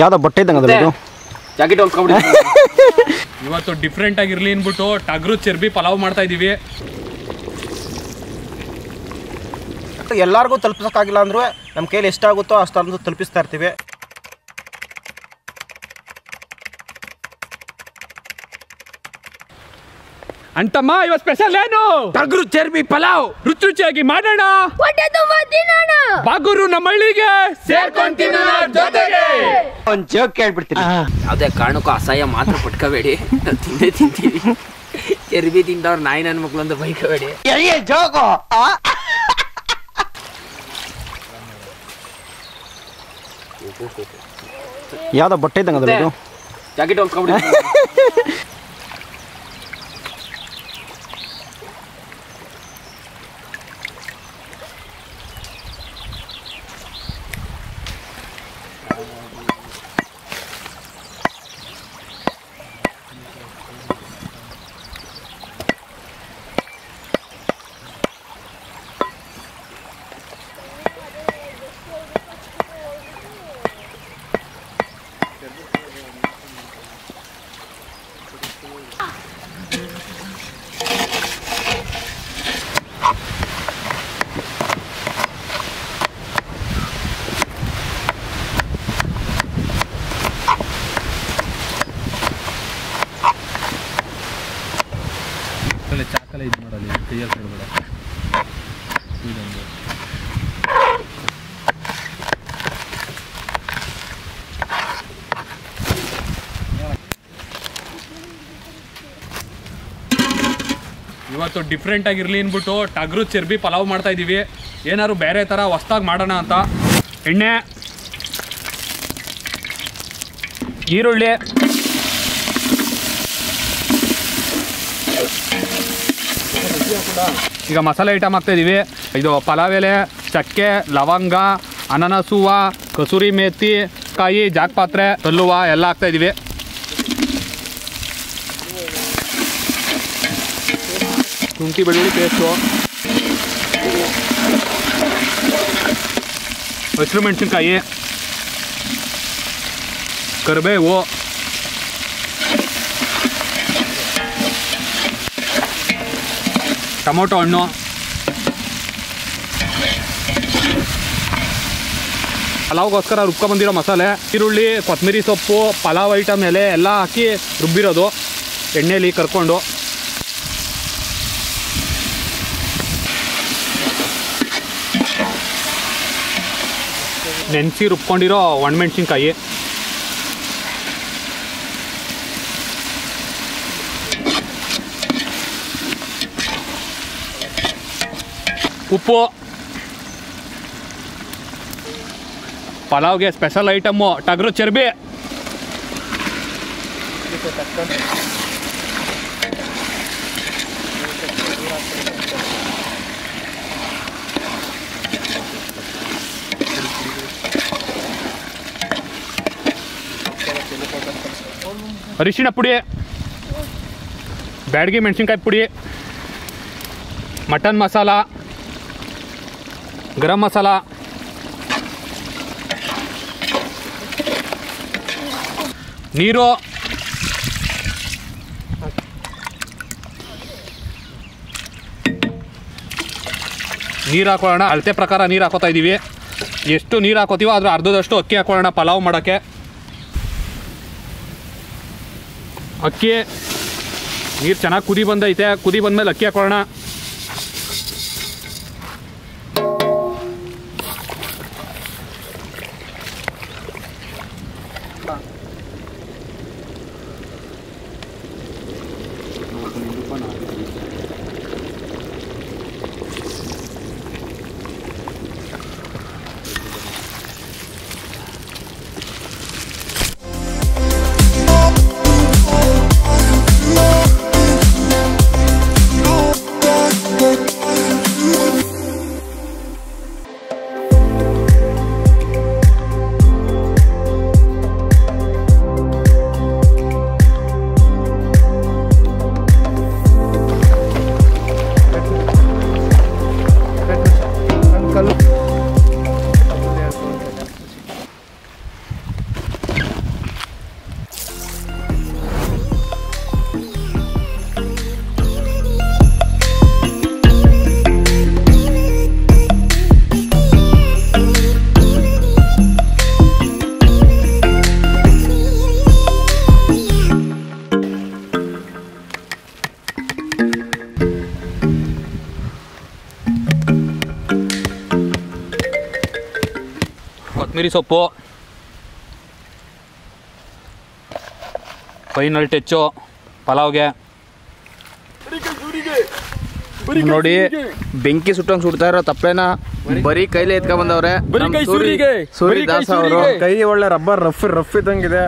ಯಾವ್ದೋ ಬಟ್ಟೆ ಇದ್ದಂಗೆ ಇದು ಜಾಕೆಟ್ ಹೊಲ್ಕೊಂಡ್ಬಿಡಿ. ಇವತ್ತು ಡಿಫ್ರೆಂಟ್ ಆಗಿರ್ಲಿ ಅಂದ್ಬಿಟ್ಟು ಟಗ್ರು ಚರ್ಬಿ ಪಲಾವ್ ಮಾಡ್ತಾ ಇದೀವಿ. ಎಲ್ಲರಿಗೂ ತಲುಪಿಸೋಕ್ಕಾಗಿಲ್ಲ ಅಂದ್ರೂ ನಮ್ಮ ಕೈಲಿ ಎಷ್ಟಾಗುತ್ತೋ ಅಷ್ಟೊಂದು ತಲುಪಿಸ್ತಾ ಇರ್ತೀವಿ. ಅಂತಮ್ಮ ಇವತ್ತು ಸ್ಪೆಷಲ್ ಏನು? ಟಗ್ರು ಚರ್ಬಿ ಪಲಾವ್ ರುಚಿ ರುಚಿಯಾಗಿ ಮಾಡೋಣ. ಬಾಗೂರು ನಮ್ಮ ಹಳ್ಳಿಗೆ ಸೇರ್ಕೊಂತೀನಿ ಜೊತೆಗೆ. ಒಂದು ಜೋಕ್ ಕೇಳ್ಬಿಡ್ತೀನಿ. ಯಾವುದೇ ಕಾರಣಕ್ಕೂ ಅಸಹ್ಯ ಮಾತ್ರ ಪಟ್ಕೋಬೇಡಿ. ತಿಂದೇ ತಿಂತೀವಿ. ಚರ್ಬಿ ತಿಂದವ್ರು ನಾಯಿ ನನ್ನ ಮಕ್ಳು ಅಂತ ಬೈಕೋಬೇಡಿ. ಜೋಕು ಯಾವ್ದೋ ಬಟ್ಟೆ ಇದ್ದಂಗೆ ಇದು ಜಾಕೆಟ್ ಹೊಲ್ಕೊಂಡ್ಬಿಡಿ. ಚಾಕಲ ಇದು ಮಾಡಲಿ ಕೈಯಲ್ಲಿ ಕೊಡಬೇಡ. ಇದೊಂದು ಇವತ್ತು ಡಿಫ್ರೆಂಟ್ ಆಗಿರ್ಲಿ ಅಂದ್ಬಿಟ್ಟು ಟಗ್ರು ಚರ್ಬಿ ಪಲಾವ್ ಮಾಡ್ತಾ ಇದೀವಿ. ಏನಾದ್ರು ಬೇರೆ ಥರ ಹೊಸ್ದಾಗಿ ಮಾಡೋಣ ಅಂತ. ಎಣ್ಣೆ, ಈರುಳ್ಳಿ, ಈಗ ಮಸಾಲೆ ಐಟಮ್ ಹಾಕ್ತಾ ಇದೀವಿ. ಇದು ಪಲಾವ್ ಎಲೆ, ಚಕ್ಕೆ, ಲವಂಗ, ಅನಾನಸ್ ಹೂವು, ಕಸೂರಿ ಮೇಥಿ, ಕಾಯಿ, ಜಾಕ್ಪಾತ್ರೆ, ಕಲ್ಲುವ ಎಲ್ಲ ಹಾಕ್ತಾ ಇದೀವಿ. ಶುಂಠಿ ಬೆಳ್ಳುಳ್ಳಿ ಪೇಸ್ಟು, ಹಸಿರು ಮೆಣಸಿನ್ಕಾಯಿ, ಕರಿಬೇವು, ಟೊಮೊಟೊ ಹಣ್ಣು, ಪಲಾವ್ಗೋಸ್ಕರ ರುಬ್ಕೊಂಡ್ಬಂದಿರೋ ಮಸಾಲೆ, ಈರುಳ್ಳಿ, ಕೊತ್ತಂಬರಿ ಸೊಪ್ಪು, ಪಲಾವ್ ಐಟಮ್ ಎಲೆ ಎಲ್ಲ ಹಾಕಿ ರುಬ್ಬಿರೋದು ಎಣ್ಣೆಯಲ್ಲಿ ಕರ್ಕೊಂಡು. ನೆನೆಸಿ ರುಬ್ಕೊಂಡಿರೋ ಒಣಮೆಣ್ಸಿನ್ಕಾಯಿ, ಉಪ್ಪು, ಪಲಾವ್ಗೆ ಸ್ಪೆಷಲ್ ಐಟಮ್ಮು ಟಗ್ರು ಚರ್ಬಿ, ಅರಿಶಿಣ ಪುಡಿ, ಬ್ಯಾಡಗಿ ಮೆಣಸಿನ್ಕಾಯಿ ಪುಡಿ, ಮಟನ್ ಮಸಾಲ, ಗರಂ ಮಸಾಲ, ನೀರು, ನೀರು ಹಾಕೊಳ್ಳೋಣ. ಅಳತೆ ಪ್ರಕಾರ ನೀರು ಹಾಕೋತಾ ಇದ್ದೀವಿ. ಎಷ್ಟು ನೀರು ಹಾಕೋತೀವೋ ಅದ್ರ ಅರ್ಧದಷ್ಟು ಅಕ್ಕಿ ಹಾಕೊಳ್ಳೋಣ ಪಲಾವ್ ಮಾಡೋಕ್ಕೆ. ಅಕ್ಕಿ ನೀರು ಚೆನ್ನಾಗಿ ಕುದಿ ಬಂದೈತೆ. ಕುದಿ ಬಂದಮೇಲೆ ಅಕ್ಕಿ ಹಾಕೊಳ್ಳೋಣ. ಕೊತ್ತಂಬರಿ ಸೊಪ್ಪು, ಫೈನಲ್ ಟಚ್ಚು ಪಲಾವ್ಗೆ. ನೋಡಿ ಬೆಂಕಿ ಸುಟ್ಟಂಗೆ ಸುಡ್ತಾ ಇರೋ ತಪ್ಪೇನ ಬರೀ ಕೈಲೇ ಎತ್ಕೊಂಡ್ ಬಂದವ್ರೆ. ಸೂರ್ಯದಾಸ್ ಅವರು ಕೈ ಒಳ್ಳೆ ರಬ್ಬರ್ ರಫ್ ಇದ್ದಂಗಿದೆ.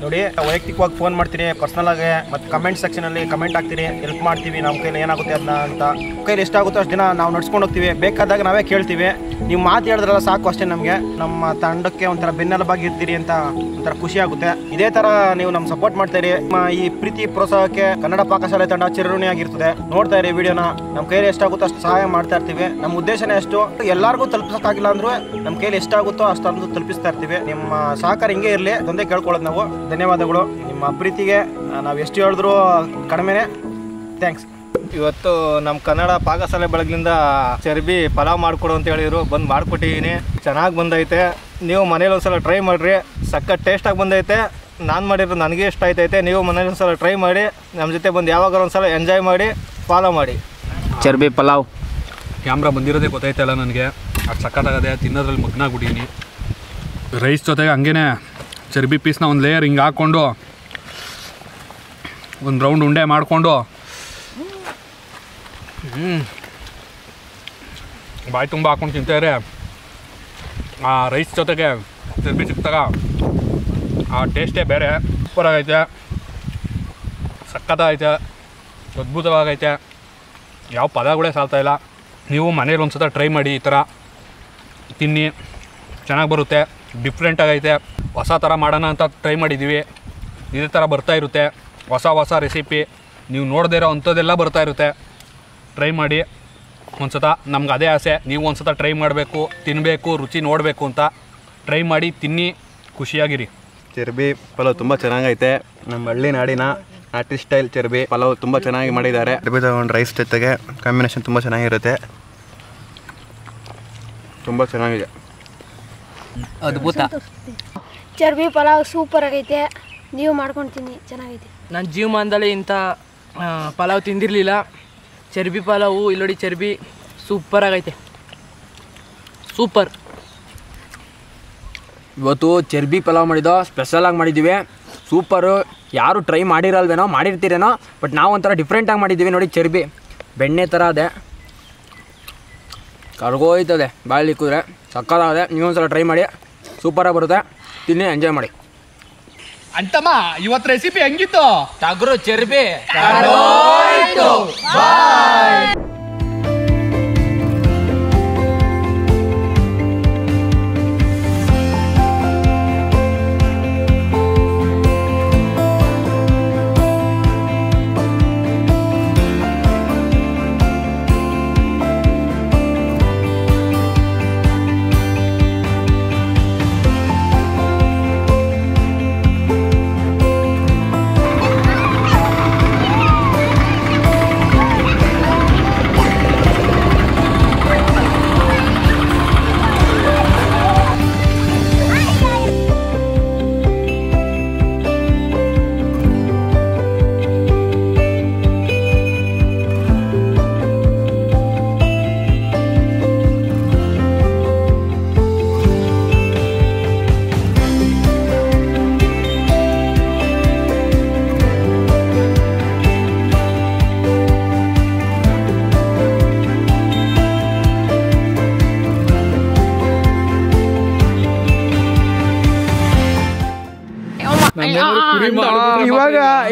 ನೋಡಿ ವೈಯಕ್ತಿಕವಾಗಿ ಫೋನ್ ಮಾಡ್ತೀನಿ, ಪರ್ಸನಲ್ ಆಗಿ, ಮತ್ತು ಕಮೆಂಟ್ ಸೆಕ್ಷನಲ್ಲಿ ಕಮೆಂಟ್ ಹಾಕ್ತೀನಿ, ಹೆಲ್ಪ್ ಮಾಡ್ತೀವಿ. ನಮ್ಮ ಕೈಲಿ ಏನಾಗುತ್ತೆ ಅದನ್ನ ಅಂತ ಕೈಲಿ ಎಷ್ಟಾಗುತ್ತೋ ಅಷ್ಟು ದಿನ ನಾವು ನಡ್ಸ್ಕೊಂಡು ಹೋಗ್ತೀವಿ. ಬೇಕಾದಾಗ ನಾವೇ ಕೇಳ್ತೀವಿ. ನೀವು ಮಾತು ಹೇಳಿದ್ರಲ್ಲ ಸಾಕು ಅಷ್ಟೇ. ನಮಗೆ ನಮ್ಮ ತಂಡಕ್ಕೆ ಒಂಥರ ಬೆನ್ನೆಲುಬಾಗಿ ಇರ್ತೀರಿ ಅಂತ ಒಂಥರ ಖುಷಿ ಆಗುತ್ತೆ. ಇದೇ ಥರ ನೀವು ನಮ್ಮ ಸಪೋರ್ಟ್ ಮಾಡ್ತೀರಿ. ನಮ್ಮ ಈ ಪ್ರೀತಿ ಪ್ರೋತ್ಸಾಹಕ್ಕೆ ಕನ್ನಡ ಪಾಕಶಾಲೆ ತಂಡ ಚಿರಋಣಿಯಾಗಿರ್ತದೆ. ನೋಡ್ತಾ ಇರಿ ವಿಡಿಯೋನ. ನಮ್ಮ ಕೈಲಿ ಎಷ್ಟಾಗುತ್ತೋ ಅಷ್ಟು ಸಹಾಯ ಮಾಡ್ತಾ ಇರ್ತೀವಿ. ನಮ್ಮ ಉದ್ದೇಶನೇ ಅಷ್ಟು. ಎಲ್ಲರಿಗೂ ತಲುಪಿಸೋಕ್ಕಾಗಿಲ್ಲ ಅಂದ್ರೂ ನಮ್ಮ ಕೈಲಿ ಎಷ್ಟಾಗುತ್ತೋ ಅಷ್ಟೊಂದು ತಲುಪಿಸ್ತಾ ಇರ್ತೀವಿ. ನಿಮ್ಮ ಸಹಕಾರ ಹಿಂಗೆ ಇರಲಿ, ಅದೊಂದೇ ಕೇಳ್ಕೊಳ್ಳೋದು ನಾವು. ಧನ್ಯವಾದಗಳು. ನಿಮ್ಮ ಪ್ರೀತಿಗೆ ನಾವು ಎಷ್ಟು ಹೇಳಿದ್ರು ಕಡಿಮೆನೇ. ಥ್ಯಾಂಕ್ಸ್. ಇವತ್ತು ನಮ್ಮ ಕನ್ನಡ ಪಾಕಶಾಲೆ ಬೆಳಗ್ಗಿಂದ ಚರ್ಬಿ ಪಲಾವ್ ಮಾಡಿಕೊಡು ಅಂತ ಹೇಳಿದ್ರು. ಬಂದು ಮಾಡಿಕೊಟ್ಟಿದ್ದೀನಿ. ಚೆನ್ನಾಗಿ ಬಂದೈತೆ. ನೀವು ಮನೇಲಿ ಒಂದ್ಸಲ ಟ್ರೈ ಮಾಡಿರಿ. ಸಖತ್ ಟೇಸ್ಟಾಗಿ ಬಂದೈತೆ. ನಾನು ಮಾಡಿದ್ರು ನನಗೆ ಇಷ್ಟ ಆಯ್ತೈತೆ. ನೀವು ಮನೇಲಿ ಒಂದ್ಸಲ ಟ್ರೈ ಮಾಡಿ ನಮ್ಮ ಜೊತೆ ಬಂದು ಯಾವಾಗಾರು ಒಂದ್ಸಲ ಎಂಜಾಯ್ ಮಾಡಿ ಫಾಲೋ ಮಾಡಿ. ಚರ್ಬಿ ಪಲಾವ್ ಕ್ಯಾಮ್ರಾ ಬಂದಿರೋದೇ ಗೊತ್ತಾಯ್ತಲ್ಲ ನನಗೆ. ಅದು ಸಖತ್ತಾಗದೆ. ತಿನ್ನೋದ್ರಲ್ಲಿ ಮಗ್ನಾಗ್ಬಿಟ್ಟಿದ್ದೀನಿ. ರೈಸ್ ಜೊತೆಗೆ ಹಂಗೇ ಚರ್ಬಿ ಪೀಸ್ನ ಒಂದು ಲೇಯರ್ ಹಿಂಗೆ ಹಾಕ್ಕೊಂಡು ಒಂದು ರೌಂಡ್ ಉಂಡೆ ಮಾಡಿಕೊಂಡು ಬಾಯಿ ತುಂಬ ಹಾಕ್ಕೊಂಡು ತಿಂತಾರೆ. ಆ ರೈಸ್ ಜೊತೆಗೆ ಚರ್ಬಿ ಸಿಕ್ತಾಗ ಆ ಟೇಸ್ಟೇ ಬೇರೆ. ಸೂಪರಾಗೈತೆ, ಸಖತ್ತಾಗೈತೆ, ಅದ್ಭುತವಾಗೈತೆ. ಯಾವ ಪದಗಳೇ ಸಾಲ್ತಾಯಿಲ್ಲ. ನೀವು ಮನೇಲಿ ಒಂದು ಸತ ಟ್ರೈ ಮಾಡಿ. ಈ ಥರ ತಿನ್ನಿ, ಚೆನ್ನಾಗಿ ಬರುತ್ತೆ. ಡಿಫ್ರೆಂಟಾಗೈತೆ. ಹೊಸ ಥರ ಮಾಡೋಣ ಅಂತ ಟ್ರೈ ಮಾಡಿದ್ದೀವಿ. ಇದೇ ಥರ ಬರ್ತಾ ಇರುತ್ತೆ. ಹೊಸ ರೆಸಿಪಿ ನೀವು ನೋಡದೇ ಇರೋ ಅಂಥದ್ದೆಲ್ಲ ಬರ್ತಾ ಇರುತ್ತೆ. ಟ್ರೈ ಮಾಡಿ ಒಂದು ಸತ. ನಮ್ಗೆ ಅದೇ ಆಸೆ, ನೀವು ಒಂದು ಸತ ಟ್ರೈ ಮಾಡಬೇಕು, ತಿನ್ನಬೇಕು, ರುಚಿ ನೋಡಬೇಕು ಅಂತ. ಟ್ರೈ ಮಾಡಿ, ತಿನ್ನಿ, ಖುಷಿಯಾಗಿರಿ. ಚರ್ಬಿ ಪಲಾವ್ ತುಂಬ ಚೆನ್ನಾಗೈತೆ. ನಮ್ಮ ಹಳ್ಳಿ ನಾಡಿನ ನಾಟಿ ಸ್ಟೈಲ್ ಚರ್ಬಿ ಪಲಾವ್ ತುಂಬ ಚೆನ್ನಾಗಿ ಮಾಡಿದ್ದಾರೆ. ಚರ್ಬಿ ತಗೊಂಡು ರೈಸ್ ಜೊತೆಗೆ ಕಾಂಬಿನೇಷನ್ ತುಂಬ ಚೆನ್ನಾಗಿರುತ್ತೆ. ತುಂಬ ಚೆನ್ನಾಗಿದೆ, ಅದ್ಭುತ. ಚರ್ಬಿ ಪಲಾವ್ ಸೂಪರ್ ಆಗೈತೆ. ನೀವು ಮಾಡ್ಕೊಳ್ತೀನಿ, ಚೆನ್ನಾಗೈತೆ. ನನ್ನ ಜೀವಮಾನದಲ್ಲಿ ಇಂಥ ಪಲಾವ್ ತಿಂದಿರಲಿಲ್ಲ. ಚರ್ಬಿ ಪಲಾವು ಇಲ್ಲೋಡಿ, ಚರ್ಬಿ ಸೂಪರ್ ಆಗೈತೆ, ಸೂಪರ್. ಇವತ್ತು ಚರ್ಬಿ ಪಲಾವ್ ಮಾಡಿದ್ದೋ ಸ್ಪೆಷಲಾಗಿ ಮಾಡಿದ್ದೀವಿ. ಸೂಪರು. ಯಾರು ಟ್ರೈ ಮಾಡಿರಲ್ವೇನೋ, ಮಾಡಿರ್ತೀರೇನೋ, ಬಟ್ ನಾವು ಒಂಥರ ಡಿಫ್ರೆಂಟಾಗಿ ಮಾಡಿದ್ದೀವಿ. ನೋಡಿ, ಚರ್ಬಿ ಬೆಣ್ಣೆ ಥರ ಅದೇ ಕರ್ಗೋಯ್ತದೆ ಬಾಯಲ್ಲಿ ಕೂದ್ರೆ. ಸಕ್ಕತ್ತಾಗದೆ. ನೀವೊಂದ್ಸಲ ಟ್ರೈ ಮಾಡಿ, ಸೂಪರಾಗಿ ಬರುತ್ತೆ. ತಿನ್ನಿ, ಎಂಜಾಯ್ ಮಾಡಿ. ಅಂತಮ್ಮ ಇವತ್ತು ರೆಸಿಪಿ ಹೆಂಗಿತ್ತು? ಟಗರು ಚರ್ಬಿ.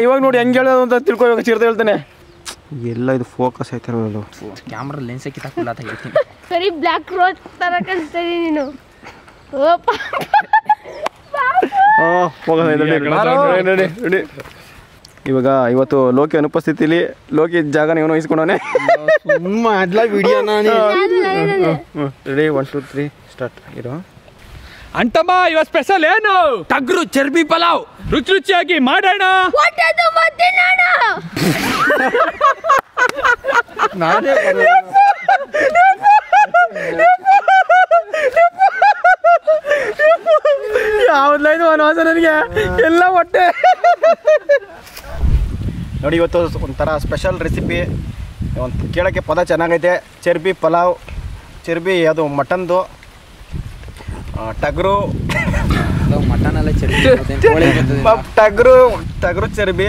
ಇವಾಗ ನೋಡಿ ಹೆಂಗೆ ಹೇಳೋದು ಅಂತ ತಿಳ್ಕೊ. ಇವಾಗ ಚಿರ್ದ ಹೇಳ್ತಾನೆ ಎಲ್ಲ. ಇದು ಫೋಕಸ್ ಆಯ್ತಿರೋದು. ಕ್ಯಾಮ್ರಾ ಲೆನ್ಸ್ ಕಿತ್ತಾಕಿಲ್ಲ ಅಂತ ಹೇಳ್ತೀನಿ. ಸರಿ, ಬ್ಲ್ಯಾಕ್ ರೋಡ್ ತರ ಕಾಣಿಸ್ತಾ ಇದೀನಿ ನೀನು. ಇವಾಗ ಇವತ್ತು ಲೋಕಿ ಅನುಪಸ್ಥಿತಿಲಿ ಲೋಕಿ ಜಾಗನ ಇವನು ವಹಿಸ್ಕೊಂಡವನೆ. Ready, 1 2 3 start. ಇರೋ ಅಂತಮ್ಮ ಇವತ್ತು ಸ್ಪೆಷಲ್ ಏನು? ಟಗರು ಚರ್ಬಿ ಪಲಾವ್. ರುಚಿಯಾಗಿ ಮಾಡೋಣ. ನಾನೇ ಯಾವ್ದು ವನವಾಸ ನನಗೆ ಎಲ್ಲ ಹೊಟ್ಟೆ. ನೋಡಿ ಇವತ್ತು ಒಂಥರ ಸ್ಪೆಷಲ್ ರೆಸಿಪಿ, ಒಂದು ಕೇಳೋಕ್ಕೆ ಪದ ಚೆನ್ನಾಗೈತೆ. ಚರ್ಬಿ ಪಲಾವ್, ಚರ್ಬಿ ಅದು ಮಟನ್ದು, ಟಗರು ಮಟನ್ ಎಲ್ಲ ಟಗರು ಚರ್ಬಿ